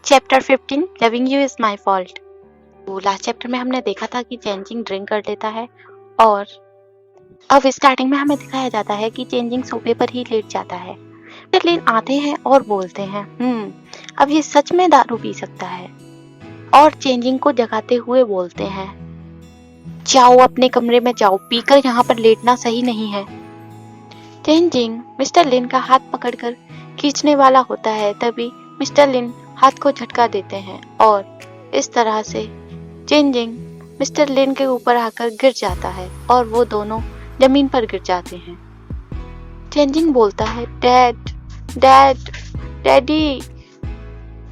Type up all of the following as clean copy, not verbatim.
Chapter 15 loving you is my fault. तो last chapter में हमने देखा था कि चेंजिंग ड्रिंक कर लेता है और अब स्टार्टिंग में हमें दिखाया जाता है कि चेंजिंग सोफे पर ही लेट जाता है। लेकिन आते हैं और बोलते हैं अब ये सच में दारू पी सकता है और चेंजिंग को जगाते हुए बोलते हैं जाओ अपने कमरे में जाओ, पीकर यहाँ पर लेटना सही नहीं है। चेंजिंग मिस्टर लिन का हाथ पकड़कर खींचने वाला होता है, तभी मिस्टर लिन हाथ को झटका देते हैं और इस तरह से चेंजिंग मिस्टर लिन के ऊपर आकर गिर जाता है और वो दोनों जमीन पर गिर जाते हैं। चेंजिंग बोलता है dad dad daddy.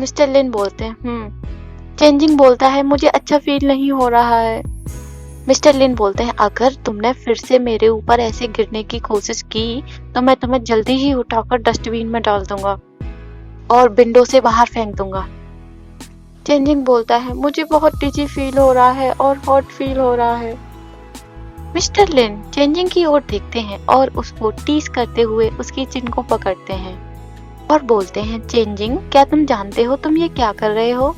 Mister Lin बोलते हैं चेंजिंग बोलता है मुझे अच्छा फील नहीं हो रहा है। मिस्टर लिन बोलते हैं अगर तुमने फिर से मेरे ऊपर ऐसे गिरने की कोशिश की तो मैं तुम्हें जल्दी ही उठाकर डस्टबिन में डाल दूंगा और विंडो से बाहर फेंक दूंगा। चेंजिंग बोलता है मुझे बहुत डिजी फील हो रहा है और हॉट फील हो रहा है। मिस्टर लिन चेंजिंग की ओर देखते हैं और उसको टीज करते हुए उसकी चिन को पकड़ते हैं और बोलते हैं चेंजिंग क्या तुम जानते हो तुम ये क्या कर रहे हो?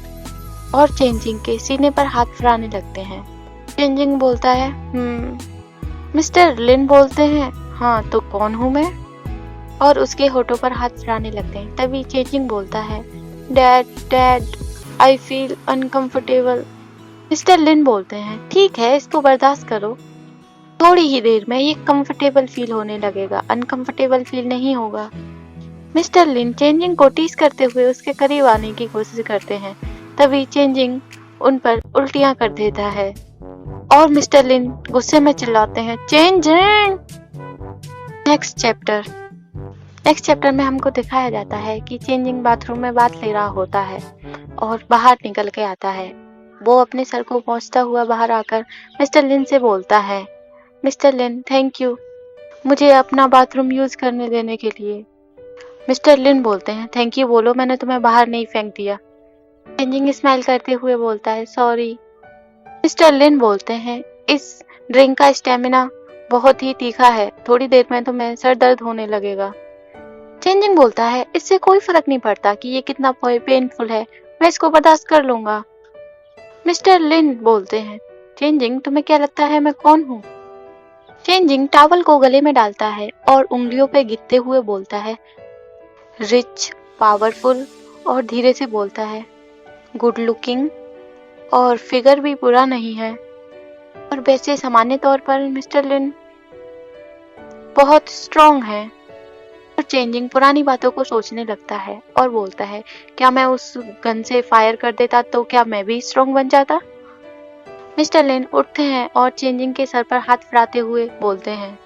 और चेंजिंग के सीने पर हाथ फिराने लगते हैं। चेंजिंग बोलता है मिस्टर लिन बोलते हैं हाँ तो कौन हूँ मैं? और उसके होठों पर हाथ फिराने लगते हैं। तभी चेंजिंग बोलता है dad dad I feel uncomfortable. Mister Lin बोलते हैं ठीक है इसको बर्दाश्त करो, थोड़ी ही देर में ये कंफर्टेबल फील होने लगेगा, अनकंफर्टेबल फील नहीं होगा। मिस्टर लिन चेंजिंग को टीज करते हुए उसके करीब आने की कोशिश करते हैं, तभी चेंजिंग उन पर उल्टियां कर देता है और मिस्टर लिन गुस्से में चिल्लाते हैं चेंजिंग। नेक्स्ट चैप्टर में हमको दिखाया जाता है कि चेंजिंग बाथरूम में बात ले रहा होता है और बाहर निकल के आता है। वो अपने सर को पहुंचता हुआ बाहर आकर मिस्टर लिन से बोलता है मिस्टर लिन थैंक यू मुझे अपना बाथरूम यूज करने देने के लिए। मिस्टर लिन बोलते हैं थैंक यू बोलो, मैंने तुम्हें बाहर नहीं फेंक दिया। चेंजिंग स्माइल करते हुए बोलता है सॉरी। मिस्टर लिन बोलते हैं इस ड्रिंक का स्टेमिना बहुत ही तीखा है, थोड़ी देर में तुम्हें सर दर्द होने लगेगा। चेंजिंग बोलता है इससे कोई फर्क नहीं पड़ता कि ये कितना पेनफुल है, मैं इसको बर्दाश्त कर लूंगा। मिस्टर लिन बोलते हैं चेंजिंग तुम्हें क्या लगता है मैं कौन हूँ? चेंजिंग टॉवल को गले में डालता है और उंगलियों पे गिरते हुए बोलता है रिच पावरफुल और धीरे से बोलता है गुड लुकिंग और फिगर भी बुरा नहीं है। और वैसे सामान्य तौर पर मिस्टर लिन बहुत स्ट्रॉन्ग है। और चेंजिंग पुरानी बातों को सोचने लगता है और बोलता है क्या मैं उस गन से फायर कर देता तो क्या मैं भी स्ट्रॉन्ग बन जाता? मिस्टर लिन उठते हैं और चेंजिंग के सर पर हाथ फिराते हुए बोलते हैं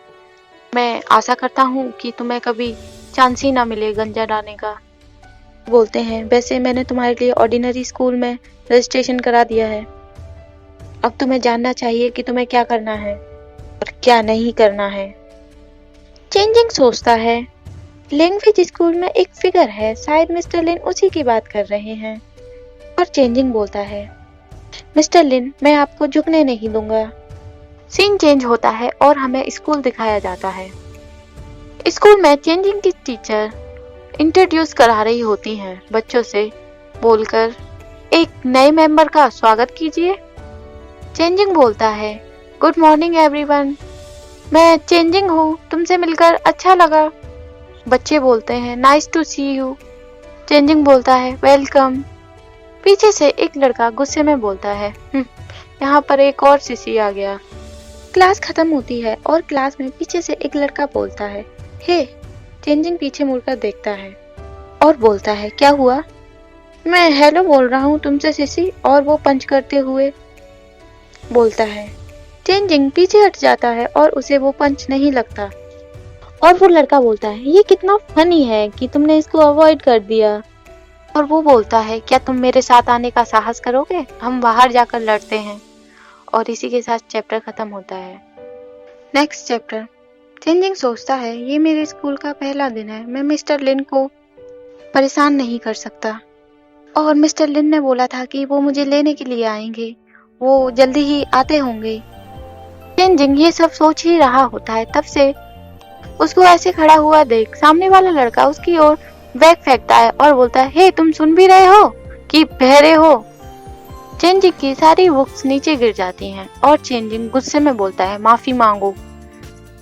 मैं आशा करता हूँ कि तुम्हें कभी चांस ही ना मिले गन जलाने का। बोलते हैं वैसे मैंने तुम्हारे लिए ऑर्डिनरी स्कूल में रजिस्ट्रेशन करा दिया है, अब तुम्हें जानना चाहिए कि तुम्हें क्या करना है और क्या नहीं करना है। चेंजिंग सोचता है लैंग्वेज स्कूल में एक फिगर है, शायद मिस्टर लिन उसी की बात कर रहे हैं। और चेंजिंग बोलता है मिस्टर लिन मैं आपको झुकने नहीं दूंगा। सीन चेंज होता है और हमें स्कूल दिखाया जाता है। स्कूल में चेंजिंग की टीचर इंट्रोड्यूस करा रही होती हैं बच्चों से बोलकर एक नए मेंबर का स्वागत कीजिए। चेंजिंग बोलता है गुड मॉर्निंग एवरीवन, मैं चेंजिंग हूँ, तुमसे मिलकर अच्छा लगा। बच्चे बोलते हैं nice to see you. Chenjing बोलता है वेलकम। पीछे से एक लड़का गुस्से में बोलता है यहाँ पर एक और सीसी आ गया। क्लास खत्म होती है और क्लास में पीछे से एक लड़का बोलता है हे। चेंजिंग पीछे मुड़कर देखता है और बोलता है क्या हुआ? मैं हेलो बोल रहा हूँ तुमसे सीसी। और वो पंच करते हुए बोलता है। चेंजिंग पीछे हट जाता है और उसे वो पंच नहीं लगता और वो लड़का बोलता है ये कितना फनी है कि तुमने इसको अवॉइड कर दिया। और वो बोलता है क्या तुम मेरे साथ आने का साहस करोगे, हम बाहर जाकर लड़ते हैं। और इसी के साथ चैप्टर खत्म होता है। Next chapter. चेंजिंग सोचता है ये मेरे स्कूल का पहला दिन है, मैं मिस्टर लिन को परेशान नहीं कर सकता और मिस्टर लिन ने बोला था कि वो मुझे लेने के लिए आएंगे, वो जल्दी ही आते होंगे। चेंजिंग ये सब सोच ही रहा होता है, तब से उसको ऐसे खड़ा हुआ देख सामने वाला लड़का उसकी ओर बैग फेंकता है और बोलता है हे तुम सुन भी रहे हो? कि बहरे हो। चेंजिंग की सारी बुक्स नीचे गिर जाती हैं और चेंजिंग गुस्से में बोलता है माफी मांगो।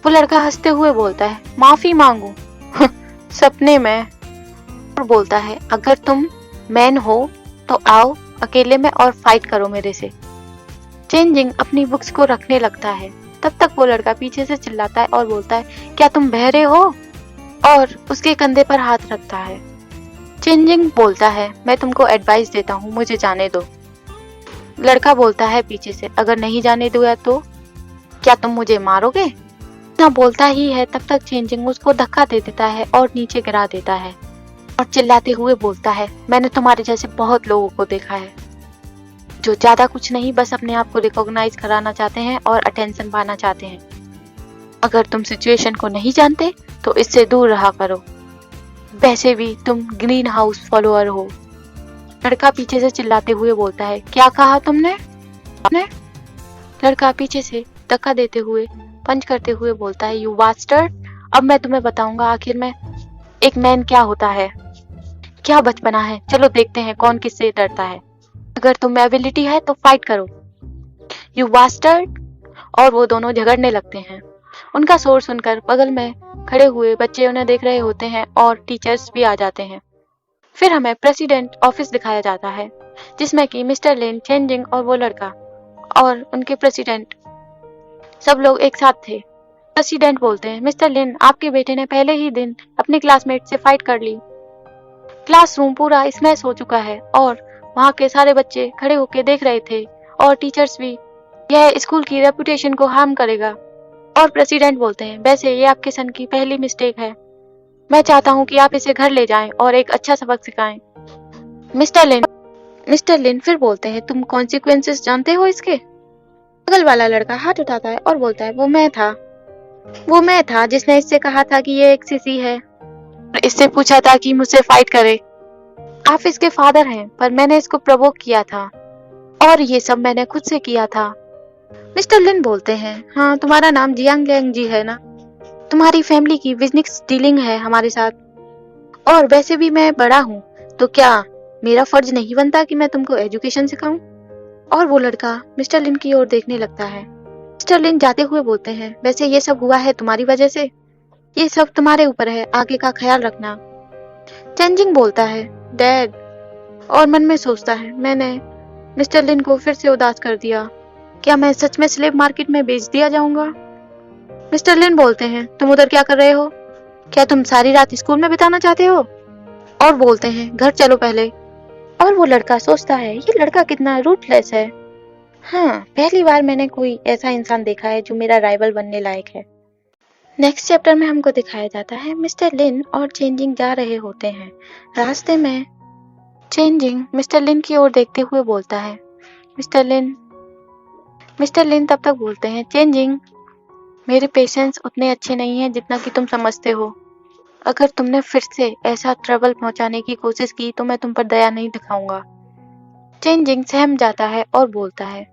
वो लड़का हंसते हुए बोलता है माफी मांगू सपने में। और बोलता है अगर तुम मैन हो तो आओ अकेले में और फाइट करो मेरे से। चेंजिंग अपनी बुक्स को रखने लगता है, तब तक वो लड़का पीछे से चिल्लाता है और बोलता है क्या तुम बहरे हो, और उसके कंधे पर हाथ रखता है। चेंजिंग बोलता है मैं तुमको एडवाइस देता हूँ, मुझे जाने दो। लड़का बोलता है पीछे से अगर नहीं जाने दूंगा तो क्या तुम मुझे मारोगे। इतना बोलता ही है तब तक चेंजिंग उसको धक्का दे देता है और नीचे गिरा देता है और चिल्लाते हुए बोलता है मैंने तुम्हारे जैसे बहुत लोगों को देखा है जो ज्यादा कुछ नहीं बस अपने आप को रिकॉग्नाइज कराना चाहते हैं और अटेंशन पाना चाहते हैं। अगर तुम सिचुएशन को नहीं जानते तो इससे दूर रहा करो, वैसे भी तुम ग्रीन हाउस फॉलोअर हो। लड़का पीछे से चिल्लाते हुए बोलता है क्या कहा तुमने। लड़का पीछे से धक्का देते हुए पंच करते हुए बोलता है यू बास्टर्ड, अब मैं तुम्हें बताऊंगा आखिर में एक मैन क्या होता है, क्या बचपना है। चलो देखते हैं कौन किससे डरता है। अगर तुम्हें एबिलिटी है तो फाइट करो यू बास्टर्ड। और वो दोनों झगड़ने लगते हैं। उनका शोर सुनकर बगल में खड़े हुए बच्चे उन्हें देख रहे होते हैं और टीचर्स भी आ जाते हैं। फिर हमें प्रेसिडेंट ऑफिस दिखाया जाता है जिसमें कि मिस्टर लिन, चेंजिंग और वो लड़का और उनके प्रेसिडेंट सब लोग एक साथ थे। प्रेसिडेंट बोलते हैं मिस्टर लिन आपके बेटे ने पहले ही दिन अपने क्लासमेट से फाइट कर ली। क्लासरूम पूरा स्मैश हो चुका है और वहाँ के सारे बच्चे खड़े होकर देख रहे थे और टीचर्स भी। यह स्कूल की रेपुटेशन को हार्म करेगा। और प्रेसिडेंट बोलते हैं वैसे ये आपके सन की पहली मिस्टेक है, मैं चाहता हूँ कि आप इसे घर ले जाएं और एक अच्छा सबक सिखाएं। मिस्टर लिन फिर बोलते हैं तुम कॉन्सिक्वेंसेस जानते हो इसके। बगल वाला लड़का हाथ उठाता है और बोलता है वो मैं था जिसने इससे कहा था कि ये एक सिसी है, इससे पूछा था कि मुझसे फाइट करे। आप इसके फादर हैं पर मैंने इसको प्रवोक किया था और ये सब मैंने खुद से किया था। मिस्टर लिन बोलते हैं हाँ तुम्हारा नाम जियांग लियांग जी है ना, तुम्हारी फैमिली की बिजनेस डीलिंग है हमारे साथ, और वैसे भी मैं बड़ा हूँ तो क्या मेरा फर्ज नहीं बनता कि मैं तुमको एजुकेशन सिखाऊं। और वो लड़का मिस्टर लिन की ओर देखने लगता है। मिस्टर लिन जाते हुए बोलते हैं वैसे ये सब हुआ है तुम्हारी वजह से, ये सब तुम्हारे ऊपर है, आगे का ख्याल रखना। चेंजिंग बोलता है डैड, और मन में सोचता है मैंने मिस्टर लिन को फिर से उदास कर दिया, क्या मैं सच में स्लेव मार्केट में बेच दिया जाऊंगा। मिस्टर लिन बोलते हैं तुम उधर क्या कर रहे हो, क्या तुम सारी रात स्कूल में बिताना चाहते हो। और बोलते हैं घर चलो पहले। और वो लड़का सोचता है ये लड़का कितना रूटलेस है, हाँ पहली बार मैंने कोई ऐसा इंसान देखा है जो मेरा राइवल बनने लायक है। नेक्स्ट चैप्टर में हमको दिखाया जाता है मिस्टर लिन और चेंजिंग जा रहे होते हैं। रास्ते में चेंजिंग मिस्टर लिन की ओर देखते हुए बोलता है मिस्टर लिन तब तक बोलते हैं चेंजिंग मेरे पेशेंस उतने अच्छे नहीं हैं जितना कि तुम समझते हो, अगर तुमने फिर से ऐसा ट्रबल पहुंचाने की कोशिश की तो मैं तुम पर दया नहीं दिखाऊंगा। चेंजिंग सहम जाता है और बोलता है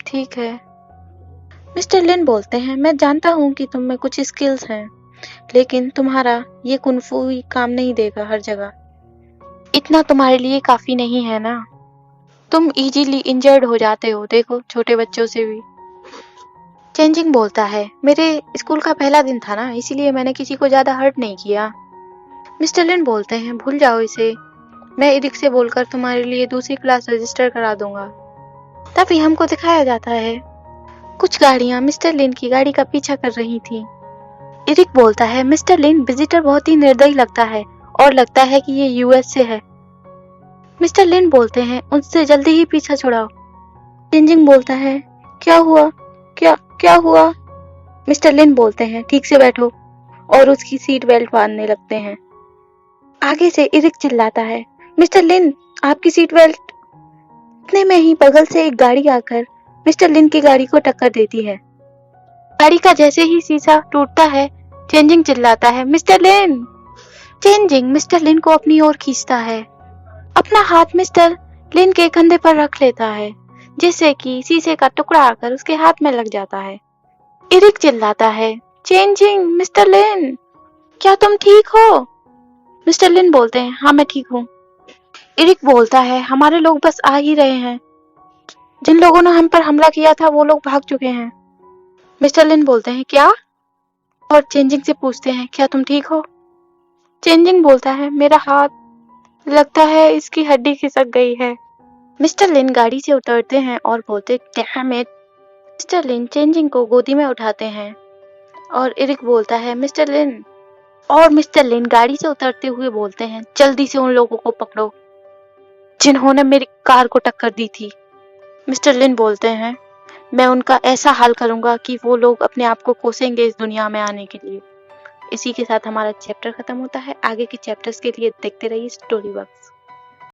ठीक है। मिस्टर लिन बोलते हैं मैं जानता हूँ कि तुम में कुछ स्किल्स हैं, लेकिन तुम्हारा ये कुनफू काम नहीं देगा हर जगह, इतना तुम्हारे लिए काफी नहीं है ना, तुम इजीली इंजर्ड हो जाते हो, देखो छोटे बच्चों से भी। चेंजिंग बोलता है मेरे स्कूल का पहला दिन था ना, इसीलिए मैंने किसी को ज्यादा हर्ट नहीं किया। मिस्टर लिन बोलते हैं भूल जाओ इसे, मैं इरिक से बोलकर तुम्हारे लिए दूसरी क्लास रजिस्टर करा दूंगा। तभी हमको दिखाया जाता है कुछ गाड़ियां मिस्टर लिन की गाड़ी का पीछा कर रही थी। इरिक बोलता है मिस्टर लिन विजिटर बहुत ही निर्दयी लगता है और लगता है कि ये यूएस से है। मिस्टर लिन बोलते हैं उनसे जल्दी ही पीछा छुड़ाओ। चेंजिंग बोलता है क्या हुआ, क्या हुआ। मिस्टर लिन बोलते हैं ठीक से बैठो और उसकी सीट बेल्ट बांधने लगते हैं। आगे से इरिक चिल्लाता है मिस्टर लिन आपकी सीट बेल्ट। इतने में ही बगल से एक गाड़ी आकर मिस्टर लिन की गाड़ी को टक्कर देती है। गाड़ी का जैसे ही शीशा टूटता है चेंजिंग चिल्लाता है मिस्टर लिन। चेंजिंग मिस्टर लिन को अपनी ओर खींचता है, अपना हाथ मिस्टर लिन के कंधे पर रख लेता है जिससे कि शीशे का टुकड़ा आकर उसके हाथ में लग जाता है। इरिक चिल्लाता है चेंजिंग मिस्टर लिन क्या तुम ठीक हो। मिस्टर लिन बोलते हैं हाँ मैं ठीक हूँ। एरिक बोलता है, हमारे लोग बस आ ही रहे हैं। जिन लोगों ने हम पर हमला किया था वो लोग भाग चुके हैं। मिस्टर लिन बोलते हैं, क्या? और चेंजिंग से पूछते हैं, क्या तुम ठीक हो? चेंजिंग बोलता है, मेरा हाथ, लगता है इसकी हड्डी खिसक गई है। मिस्टर लिन गाड़ी से उतरते हैं और बोलते, damn it. Mr Lin Chenjing को गोदी में उठाते हैं और एरिक बोलता है, मिस्टर लिन। और मिस्टर लिन गाड़ी से उतरते हुए बोलते हैं, जल्दी से उन लोगों को पकड़ो जिन्होंने मेरी कार को टक्कर दी थी। मिस्टर लिन बोलते हैं, मैं उनका ऐसा हाल करूंगा कि वो लोग अपने आप को कोसेंगे इस दुनिया में आने के लिए। इसी के साथ हमारा चैप्टर खत्म होता है। आगे के चैप्टर्स के लिए देखते रहिए स्टोरी बॉक्स।